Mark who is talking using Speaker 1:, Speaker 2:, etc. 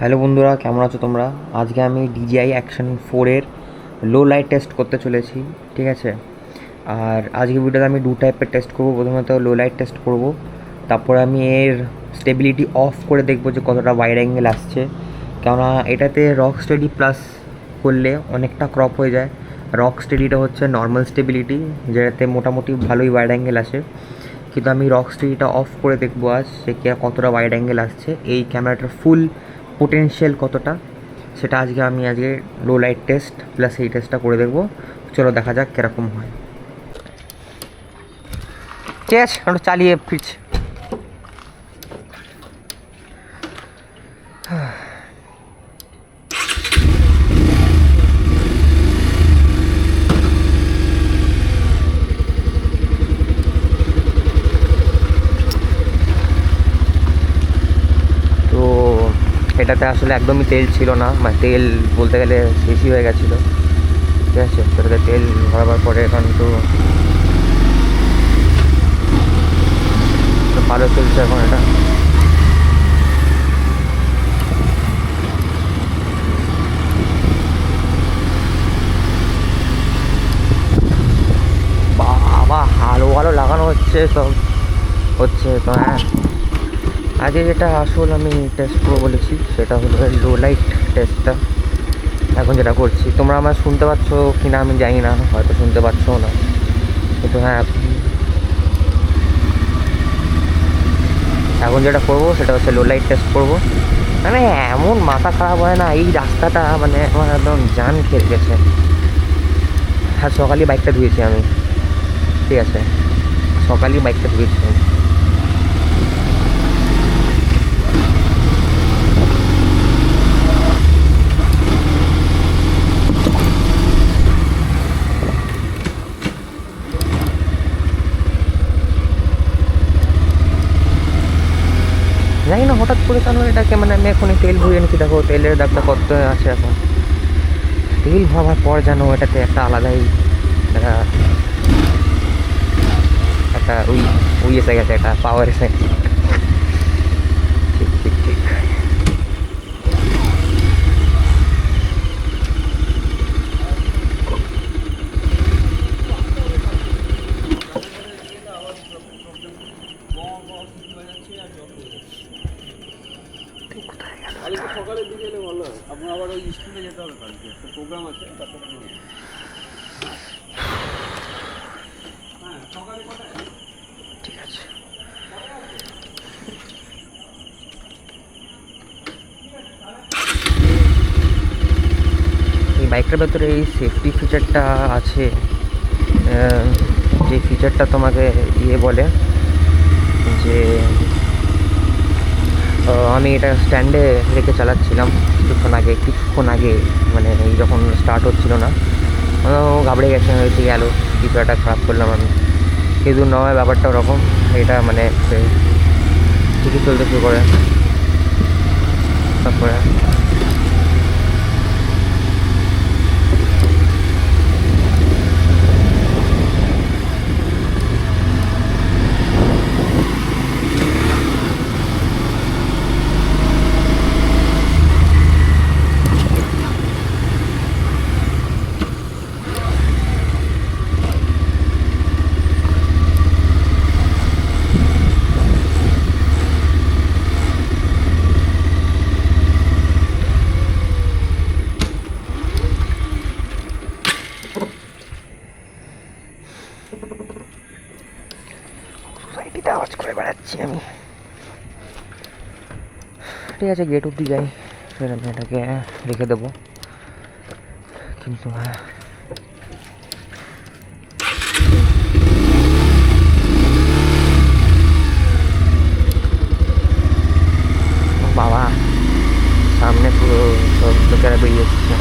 Speaker 1: Hello বন্ধুরা, কেমন আছো তোমরা? আজকে আমি DJI অ্যাকশন 4 এর লো লাইট টেস্ট করতে চলেছি, ঠিক আছে? আর আজকে ভিডিওতে আমি দু টাইপের টেস্ট করব। প্রথমত লো লাইট টেস্ট করব, তারপরে আমি এর স্টেবিলিটি অফ করে দেখব যে কতটা ওয়াইড অ্যাঙ্গেল আসছে। কেননা এটাতে রক স্টেডি প্লাস করলে অনেকটা ক্রপ হয়ে যায়। রক স্টেডিটা হচ্ছে নর্মাল স্টেবিলিটি, যেটাতে মোটামুটি ভালোই ওয়াইড অ্যাঙ্গেল আসে। কিন্তু আমি রক স্টেডিটা অফ করে দেখবো আজ সে কতটা ওয়াইড অ্যাঙ্গেল আসছে, এই ক্যামেরাটার ফুল পোটেনশিয়াল কতটা, সেটা আজকে লো লাইট টেস্ট প্লাস এই টেস্টটা করে দেখবো। চলো দেখা যাক কীরকম হয়। ঠিক আছে, একটু চালিয়ে ফিরছি। তো এটাতে আসলে একদমই তেল ছিল না, মানে তেল বলতে গেলে শেষই হয়ে গেছিলো। ঠিক আছে, সেটাতে তেল ভরাবার পরে এখন তো ভালো চলছে এখন এটা। বাবা, ভালো ভালো লাগানো হচ্ছে, সব হচ্ছে তো। হ্যাঁ, আগে যেটা আসল আমি টেস্ট করবো বলেছি সেটা হলো লো লাইট টেস্টটা। এখন যেটা করছি, তোমরা আমার শুনতে পাচ্ছ কি না আমি জানি না, হয়তো শুনতে পাচ্ছ না, কিন্তু হ্যাঁ, এখন যেটা করবো সেটা হচ্ছে লো লাইট টেস্ট করবো। মানে এমন মাথা খারাপ হয় না, এই রাস্তাটা মানে আমার একদম জান খেয়ে গেছে। হ্যাঁ, সকালেই বাইকটা ধুয়েছি আমি, ঠিক আছে, সকালেই বাইকটা ধুয়েছি আমি। জানি না হঠাৎ করে কেন এটাকে, মানে আমি এখনই তেল ভরিয়ে নিচ্ছি, দেখো তেলের দাগটা কত আছে এখন। তেল ভরাবার পর যেন এটাতে একটা আলাদাই একটা একটা উই এসে গেছে, একটা পাওয়ার এসে গেছে। ঠিক ঠিক ঠিক।
Speaker 2: কালকে সকালের দিকে এলে ভালো হয়। আপনার আবার ওই স্কুলে যেতে হবে, কালকে একটা প্রোগ্রাম আছে। হ্যাঁ, সকালে কটায়?
Speaker 1: ঠিক আছে, এই বাইকটার ভেতরে এই সেফটি ফিচারটা আছে, যে ফিচারটা তোমাকে বলে যে আমি এটা স্ট্যান্ডে রেখে চালাচ্ছিলাম কিছুক্ষণ আগে, মানে এই যখন স্টার্ট হচ্ছিল না, ঘাবড়ে গেছে, হয়েছে গেল কিছু একটা খারাপ করলাম আমি, কিন্তু নয়, ব্যাপারটা ওরকম। এটা মানে ঠিকই চলতে শুরু করে। তারপরে সোসাইটিতে আওয়াজ করে বেড়াচ্ছি আমি। ঠিক আছে, গেট অব্দি যাই, ফের আমি এটাকে রেখে দেবো। কিন্তু হ্যাঁ, বাবা, সামনে পুরো সব লোকেরা বেরিয়ে এসছে।